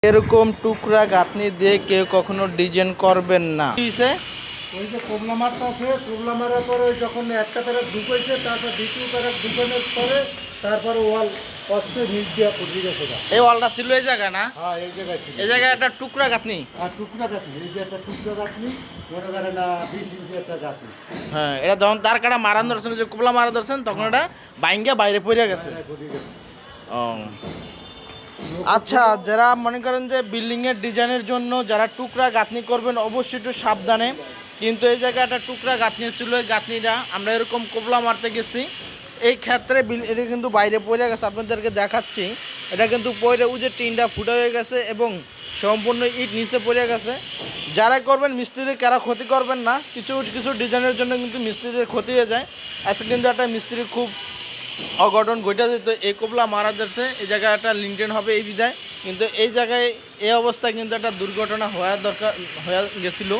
এরকম টুকরা গাঁথনি দিয়ে কেউ কখনো ডিজাইন করবেন না। ওই যে কোবলা মারটা আছে, কোবলা মারার পরে যখন একটা তারা ঢুকেছে, তারপর দ্বিতীয় তারা ঢুকানোর পরে তারপরে ওয়াল অস্ত্রে নিচ দিয়ে উঠে গেছে। এই ওয়ালটা ছিল এই জায়গা না? হ্যাঁ, এই জায়গায় ছিল। এই জায়গায় একটা টুকরা গাঁথনি। আর টুকরা গাঁথনি, এই যে একটা টুকরা গাঁথনি, মনে করেন না 20 ইঞ্চি একটা গাঁথনি। হ্যাঁ, এটা যখন তার কাটা মারান ধরছেন, যে কোবলা মারা ধরছেন, তখন এটা বাইঙ্গা বাইরে পড়ে গেছে। ও আচ্ছা, যারা মনে করেন যে বিল্ডিংয়ের ডিজাইনের জন্য যারা টুকরা গাঁথনি করবেন অবশ্যই একটু সাবধানে। কিন্তু এই জায়গায় একটা টুকরা গাঁথনি ছিল, এই গাঁথনিটা আমরা এরকম কোবলা মারতে গেছি, এই ক্ষেত্রে এটা কিন্তু বাইরে পড়ে গেছে। আপনাদেরকে দেখাচ্ছি, এটা কিন্তু পড়ে যে টিনটা ফুটা হয়ে গেছে এবং সম্পূর্ণ ইট নিচে পড়ে গেছে। যারা করবেন মিস্ত্রির কারা ক্ষতি করবেন না, কিছু কিছু ডিজাইনের জন্য কিন্তু মিস্ত্রিদের ক্ষতি হয়ে যায়। আজকে কিন্তু একটা মিস্ত্রি খুব অঘটন ঘটে যেত, এই কোবলা মারা যাচ্ছে, এই জায়গায় একটা লিনটেন হবে এই বিধায়, কিন্তু এই জায়গায় এই অবস্থায় কিন্তু একটা দুর্ঘটনা হওয়ার দরকার হয়ে গেছিলো।